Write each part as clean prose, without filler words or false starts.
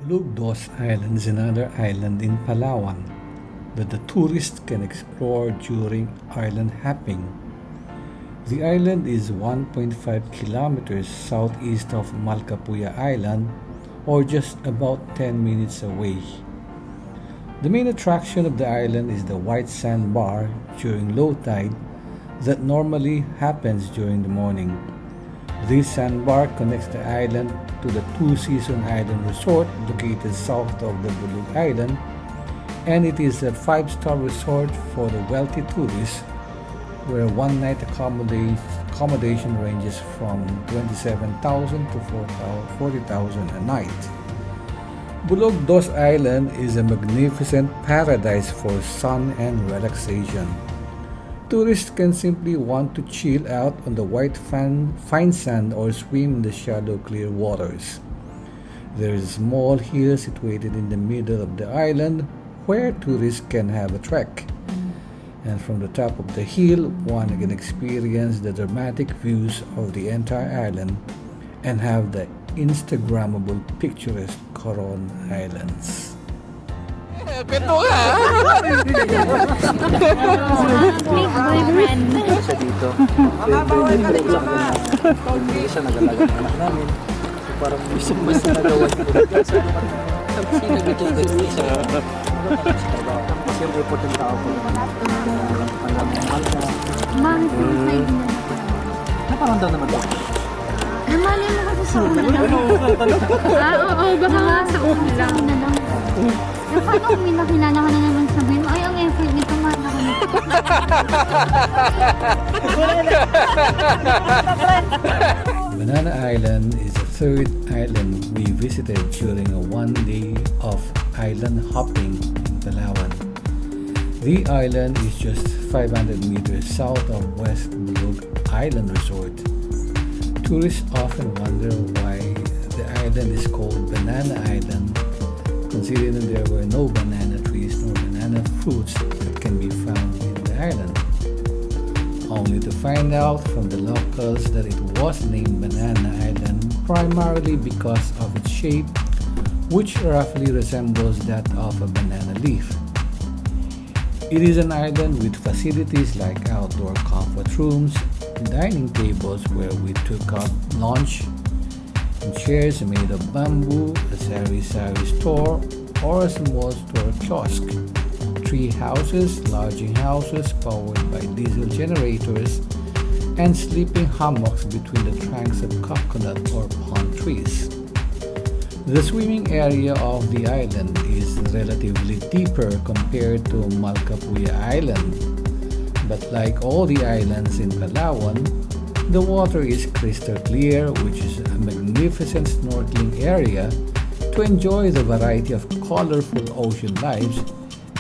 Bulugdos Island is another island in Palawan that the tourist can explore during island hopping. The island is 1.5 kilometers southeast of Malcapuya Island, or just about 10 minutes away. The main attraction of the island is the white sandbar during low tide that normally happens during the morning. This sandbar connects the island to the Two Seasons Island Resort located south of the Bulug Island, and it is a 5-star resort for the wealthy tourists where one-night accommodation ranges from 27,000 to 40,000 a night. Bulugdos Island is a magnificent paradise for sun and relaxation. Tourists can simply want to chill out on the white fine sand or swim in the shallow clear waters. There is a small hill situated in the middle of the island where tourists can have a trek. And from the top of the hill, one can experience the dramatic views of the entire island and have the Instagrammable picturesque Coron Islands. Kwento ka! Boyfriend. Siya dito. Hindi siya nag-alaga ng anak namin. So parang mas nagawa ko. Kasi nag-itugan siya. Kasi yung report ng tao ko. Ang mahal na. Mami, side na. Naparamdam naman ba? Namali mo kasi sa una lang. Oo, baka nga sa una lang. Yung paano kung may nakilala ka na naman sabihin mo, ay, ang effort nito, mahal ako nito. Banana Island is the third island we visited during a one-day of island hopping in Palawan. The island is just 500 meters south of West Bulug Island Resort. Tourists often wonder why the island is called Banana Island, considering there were no banana trees nor banana fruits that can be found in the island. Only to find out from the locals that it was named Banana Island primarily because of its shape, which roughly resembles that of a banana leaf. It is an island with facilities like outdoor comfort rooms, dining tables where we took out lunch, and chairs made of bamboo, a sari-sari store, or a small store kiosk, tree houses, lodging houses powered by diesel generators, and sleeping hammocks between the trunks of coconut or palm trees. The swimming area of the island is relatively deeper compared to Malcapuya Island, but like all the islands in Palawan, the water is crystal clear, which is a magnificent snorkeling area to enjoy the variety of colorful ocean lives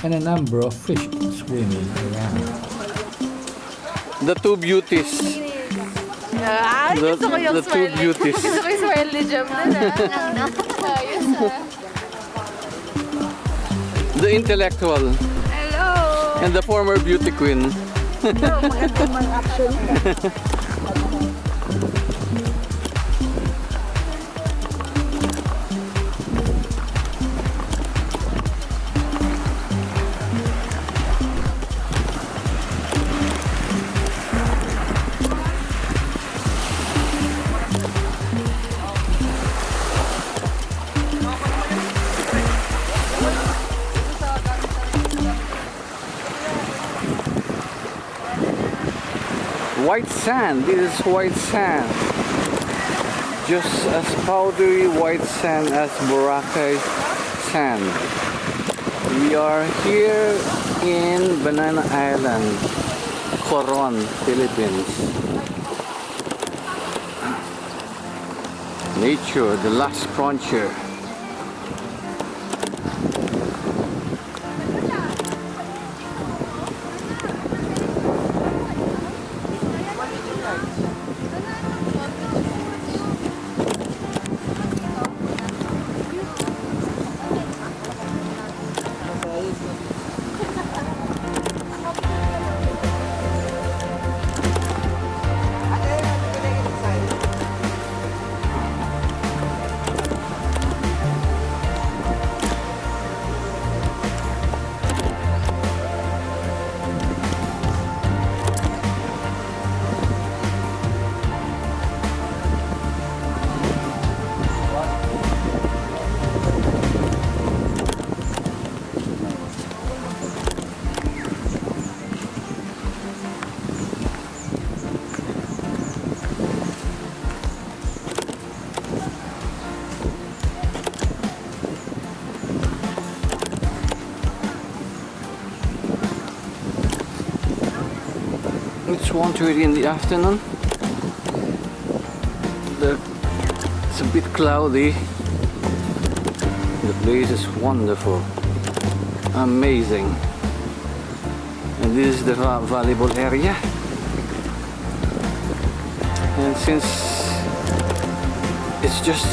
and a number of fish swimming around. The two beauties. Gusto ko yung The two smile. beauties. Gusto ko yung smile ni Jem na na. Ayos The intellectual Hello! and the former beauty queen. Maganda man actually. White sand. This is white sand. Just as powdery white sand as Boracay sand. We are here in Banana Island, Coron, Philippines. Nature, the last frontier. It's 1:30 in the afternoon. It's a bit cloudy. The place is wonderful, amazing, and this is the volleyball area. And since it's just